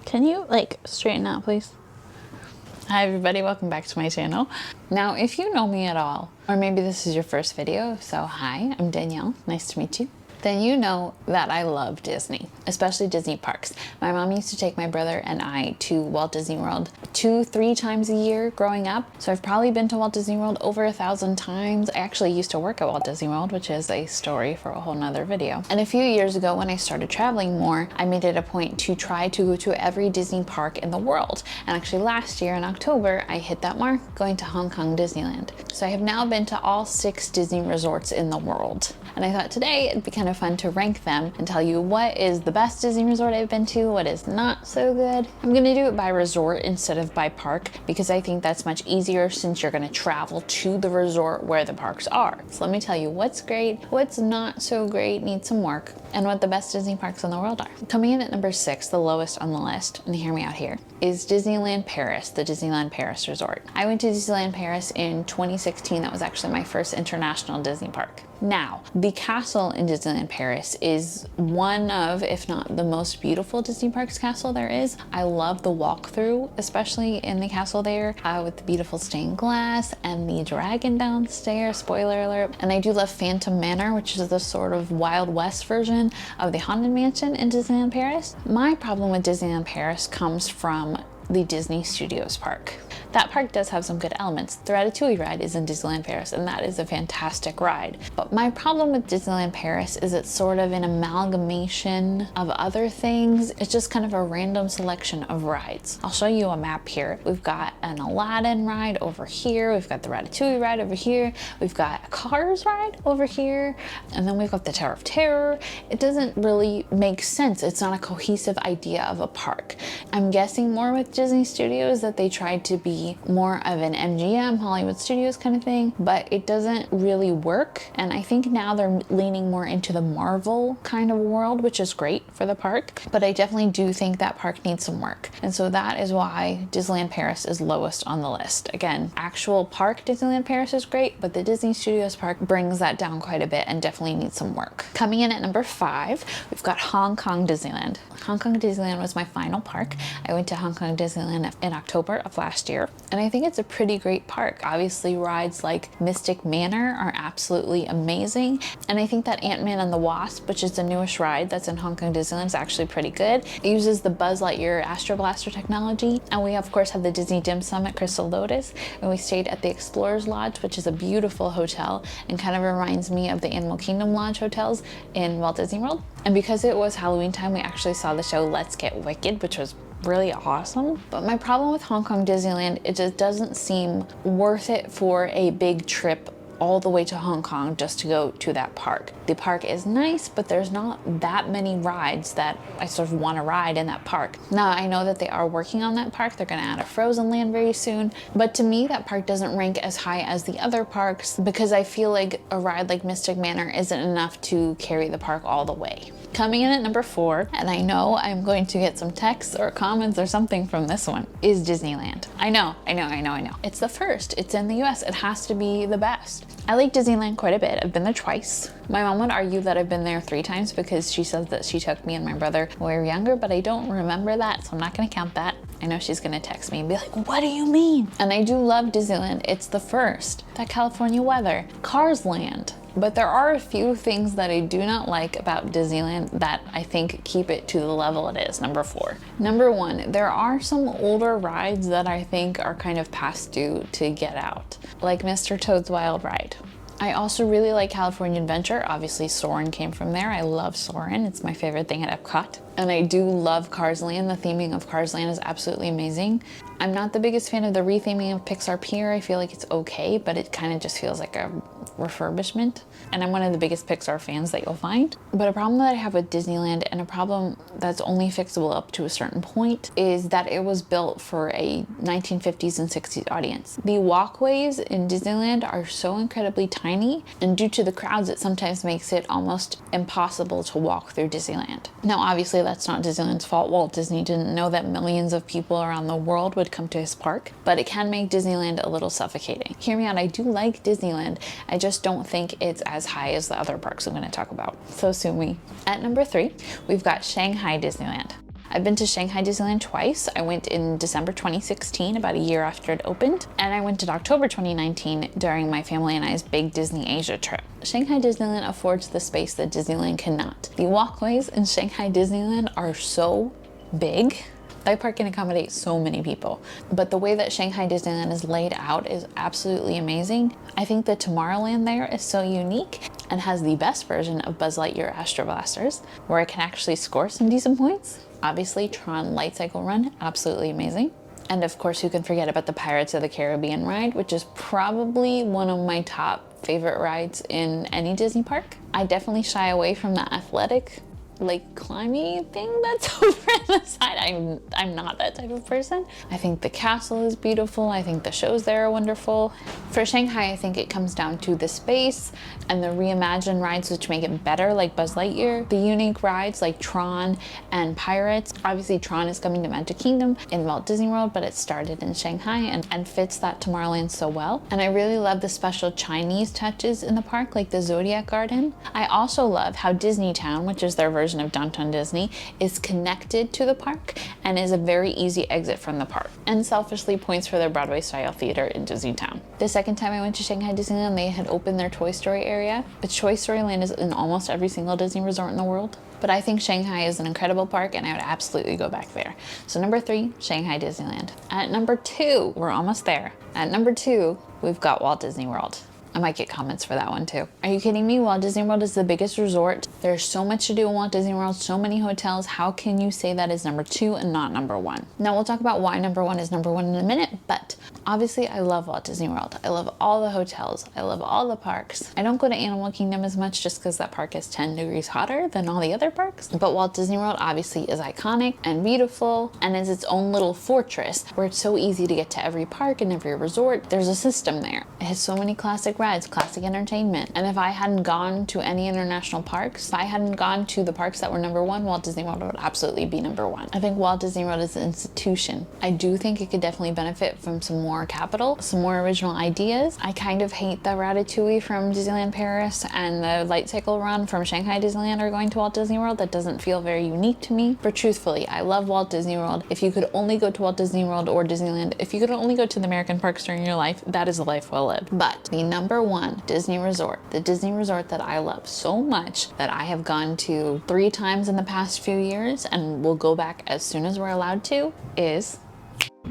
Can you like straighten out, please? Hi everybody, welcome back to my channel. Now, if you know me at all, or maybe this is your first video, so hi, I'm Danielle, nice to meet you. Then you know that I love Disney, especially Disney parks. My mom used to take my brother and I to Walt Disney World 2-3 times a year growing up. So I've probably been to Walt Disney World over 1,000 times. I actually used to work at Walt Disney World, which is a story for a whole nother video. And a few years ago when I started traveling more, I made it a point to try to go to every Disney park in the world. And actually last year in October, I hit that mark going to Hong Kong Disneyland. So I have now been to all 6 Disney resorts in the world. And I thought today it'd be kind of fun to rank them and tell you what is the best Disney resort I've been to, what is not so good. I'm gonna do it by resort instead of by park because I think that's much easier since you're gonna travel to the resort where the parks are. So let me tell you what's great, what's not so great, needs some work, and what the best Disney parks in the world are. Coming in at number 6, the lowest on the list, and hear me out here, is Disneyland Paris, the Disneyland Paris resort. I went to Disneyland Paris in 2016. That was actually my first international Disney park. Now, the castle in Disneyland Paris is one of, if not the most beautiful Disney parks castle there is. I love the walkthrough, especially in the castle there, with the beautiful stained glass and the dragon downstairs, spoiler alert. And I do love Phantom Manor, which is the sort of Wild West version of the Haunted Mansion in Disneyland Paris. My problem with Disneyland Paris comes from the Disney Studios park. That park does have some good elements. The Ratatouille ride is in Disneyland Paris, and that is a fantastic ride. But my problem with Disneyland Paris is it's sort of an amalgamation of other things. It's just kind of a random selection of rides. I'll show you a map here. We've got an Aladdin ride over here. We've got the Ratatouille ride over here. We've got a Cars ride over here. And then we've got the Tower of Terror. It doesn't really make sense. It's not a cohesive idea of a park. I'm guessing more with Disney Studios that they tried to be more of an MGM, Hollywood Studios kind of thing, but it doesn't really work. And I think now they're leaning more into the Marvel kind of world, which is great for the park, but I definitely do think that park needs some work. And so that is why Disneyland Paris is lowest on the list. Again, actual park Disneyland Paris is great, but the Disney Studios park brings that down quite a bit and definitely needs some work. Coming in at number 5, we've got Hong Kong Disneyland. Hong Kong Disneyland was my final park. I went to Hong Kong Disneyland in October of last year, and I think it's a pretty great park. Obviously, rides like Mystic Manor are absolutely amazing, and I think that Ant-Man and the Wasp, which is the newest ride that's in Hong Kong Disneyland, is actually pretty good. It uses the Buzz Lightyear Astro Blaster technology, and we of course have the Disney Dim Sum at Crystal Lotus, and we stayed at the Explorers Lodge, which is a beautiful hotel and kind of reminds me of the Animal Kingdom Lodge hotels in Walt Disney World. And because it was Halloween time, we actually saw the show Let's Get Wicked, which was really awesome. But my problem with Hong Kong Disneyland, it just doesn't seem worth it for a big trip all the way to Hong Kong just to go to that park. The park is nice, but there's not that many rides that I sort of want to ride in that park. Now, I know that they are working on that park. They're gonna add a Frozen Land very soon, but to me, that park doesn't rank as high as the other parks because I feel like a ride like Mystic Manor isn't enough to carry the park all the way. Coming in at number 4, and I know I'm going to get some texts or comments or something from this one, is Disneyland. I know. It's the first, it's in the US, it has to be the best. I like Disneyland quite a bit. I've been there twice. My mom would argue that I've been there 3 times because she says that she took me and my brother when we were younger, but I don't remember that, so I'm not gonna count that. I know she's gonna text me and be like, what do you mean? And I do love Disneyland. It's the first. That California weather, Cars Land. But there are a few things that I do not like about Disneyland that I think keep it to the level it is, number 4. Number 1, there are some older rides that I think are kind of past due to get out, like Mr. Toad's Wild Ride. I also really like California Adventure. Obviously, Soarin' came from there. I love Soarin'. It's my favorite thing at Epcot. And I do love Cars Land. The theming of Cars Land is absolutely amazing. I'm not the biggest fan of the retheming of Pixar Pier. I feel like it's okay, but it kind of just feels like a refurbishment. And I'm one of the biggest Pixar fans that you'll find. But a problem that I have with Disneyland, and a problem that's only fixable up to a certain point, is that it was built for a 1950s and 60s audience. The walkways in Disneyland are so incredibly tiny, and due to the crowds, it sometimes makes it almost impossible to walk through Disneyland. Now, obviously, that's not Disneyland's fault. Walt Disney didn't know that millions of people around the world would come to his park, but it can make Disneyland a little suffocating. Hear me out, I do like Disneyland. I just don't think it's as high as the other parks I'm going to talk about. So sue me. At number 3, we've got Shanghai Disneyland. I've been to Shanghai Disneyland twice. I went in December 2016, about a year after it opened, and I went in October 2019 during my family and I's big Disney Asia trip. Shanghai Disneyland affords the space that Disneyland cannot. The walkways in Shanghai Disneyland are so big. That park can accommodate so many people, but the way that Shanghai Disneyland is laid out is absolutely amazing. I think the Tomorrowland there is so unique and has the best version of Buzz Lightyear Astro Blasters, where I can actually score some decent points. Obviously, Tron Light Cycle Run, absolutely amazing. And of course, who can forget about the Pirates of the Caribbean ride, which is probably one of my top favorite rides in any Disney park. I definitely shy away from the athletic like climby thing that's over on the side. I'm not that type of person. I think the castle is beautiful. I think the shows there are wonderful. For Shanghai, I think it comes down to the space and the reimagined rides which make it better, like Buzz Lightyear. The unique rides like Tron and Pirates. Obviously Tron is coming to Magic Kingdom in Walt Disney World, but it started in Shanghai and fits that Tomorrowland so well. And I really love the special Chinese touches in the park, like the Zodiac Garden. I also love how Disney Town, which is their version of Downtown Disney, is connected to the park and is a very easy exit from the park, and selfishly points for their Broadway style theater in Disney Town. The second time I went to Shanghai Disneyland, they had opened their Toy Story area, but Toy Story Land is in almost every single Disney resort in the world. But I think Shanghai is an incredible park and I would absolutely go back there. So number 3, Shanghai Disneyland. At number 2, we're almost there. At number 2, we've got Walt Disney World. I might get comments for that one too. Are you kidding me? Walt Disney World is the biggest resort. There's so much to do in Walt Disney World, so many hotels. How can you say that is number 2 and not number 1? Now we'll talk about why number 1 is number 1 in a minute, but obviously I love Walt Disney World. I love all the hotels. I love all the parks. I don't go to Animal Kingdom as much just because that park is 10 degrees hotter than all the other parks. But Walt Disney World obviously is iconic and beautiful and is its own little fortress where it's so easy to get to every park and every resort. There's a system there. It has so many classic rides, classic entertainment. And if I hadn't gone to any international parks, if I hadn't gone to the parks that were number 1, Walt Disney World would absolutely be number 1. I think Walt Disney World is an institution. I do think it could definitely benefit from some more capital, some more original ideas. I kind of hate the Ratatouille from Disneyland Paris and the Light Cycle Run from Shanghai Disneyland are going to Walt Disney World. That doesn't feel very unique to me. But truthfully, I love Walt Disney World. If you could only go to Walt Disney World or Disneyland, if you could only go to the American parks during your life, that is a life well lived. But the number 1 Disney resort, the Disney resort that I love so much that I have gone to 3 times in the past few years and will go back as soon as we're allowed to, is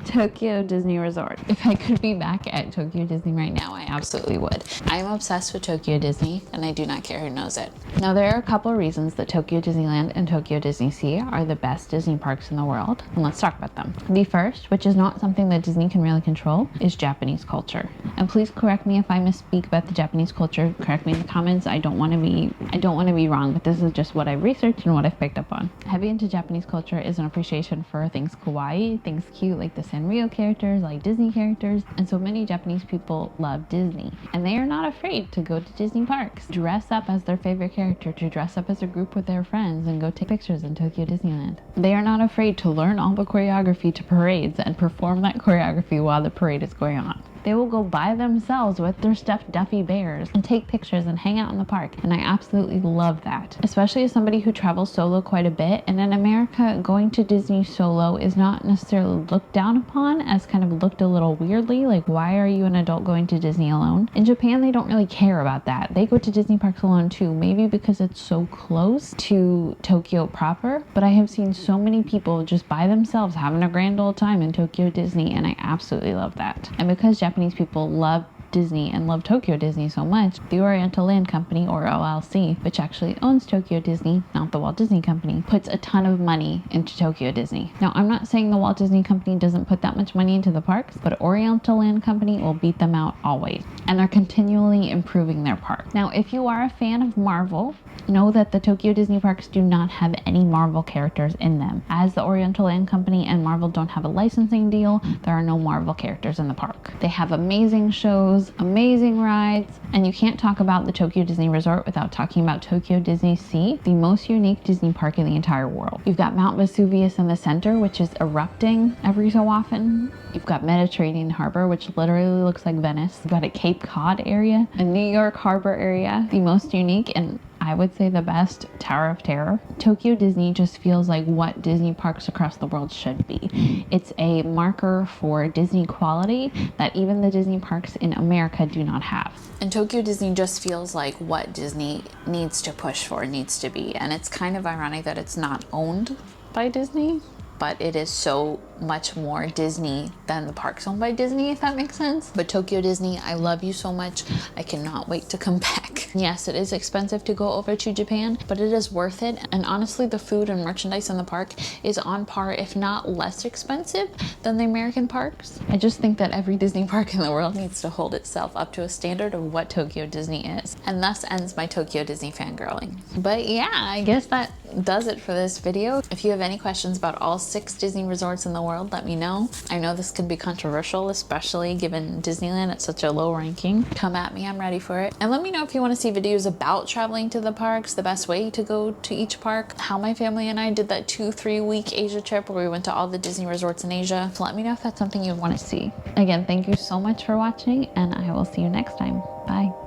Tokyo Disney Resort. If I could be back at Tokyo Disney right now, I absolutely would. I am obsessed with Tokyo Disney and I do not care who knows it. Now there are a couple of reasons that Tokyo Disneyland and Tokyo Disney Sea are the best Disney parks in the world, and let's talk about them. The first, which is not something that Disney can really control, is Japanese culture. And please correct me if I misspeak about the Japanese culture. Correct me in the comments. I don't want to be wrong, but this is just what I've researched and what I've picked up on. Heavy into Japanese culture is an appreciation for things kawaii, things cute like the Sanrio characters, like Disney characters, and so many Japanese people love Disney. And they are not afraid to go to Disney parks, dress up as their favorite character, to dress up as a group with their friends and go take pictures in Tokyo Disneyland. They are not afraid to learn all the choreography to parades and perform that choreography while the parade is going on. They will go by themselves with their stuffed Duffy bears and take pictures and hang out in the park. And I absolutely love that, especially as somebody who travels solo quite a bit. And in America, going to Disney solo is not necessarily looked down upon, as kind of looked a little weirdly, like, why are you an adult going to Disney alone? In Japan, they don't really care about that. They go to Disney parks alone too, maybe because it's so close to Tokyo proper. But I have seen so many people just by themselves having a grand old time in Tokyo Disney, and I absolutely love that. And because Japanese people love Disney and love Tokyo Disney so much, the Oriental Land Company, or OLC, which actually owns Tokyo Disney, not the Walt Disney Company, puts a ton of money into Tokyo Disney. Now, I'm not saying the Walt Disney Company doesn't put that much money into the parks, but Oriental Land Company will beat them out always, and they're continually improving their park. Now, if you are a fan of Marvel, know that the Tokyo Disney parks do not have any Marvel characters in them. As the Oriental Land Company and Marvel don't have a licensing deal, there are no Marvel characters in the park. They have amazing shows, amazing rides, and you can't talk about the Tokyo Disney Resort without talking about Tokyo Disney Sea, the most unique Disney park in the entire world. You've got Mount Vesuvius in the center, which is erupting every so often. You've got Mediterranean Harbor, which literally looks like Venice. You've got a Cape Cod area, a New York Harbor area, the most unique, and I would say the best, Tower of Terror. Tokyo Disney just feels like what Disney parks across the world should be. It's a marker for Disney quality that even the Disney parks in America do not have. And Tokyo Disney just feels like what Disney needs to push for, needs to be. And it's kind of ironic that it's not owned by Disney, but it is so much more Disney than the parks owned by Disney, if that makes sense. But Tokyo Disney, I love you so much. I cannot wait to come back. Yes, it is expensive to go over to Japan, but it is worth it. And honestly, the food and merchandise in the park is on par, if not less expensive than the American parks. I just think that every Disney park in the world needs to hold itself up to a standard of what Tokyo Disney is. And thus ends my Tokyo Disney fangirling. But yeah, I guess that does it for this video. If you have any questions about all 6 Disney resorts in the world, let me know. I know this could be controversial, especially given Disneyland at such a low ranking. Come at me, I'm ready for it. And let me know if you want to see videos about traveling to the parks, the best way to go to each park, how my family and I did that 2-3 week Asia trip where we went to all the Disney resorts in Asia. So let me know if that's something you want to see. Again, thank you so much for watching, and I will see you next time. Bye.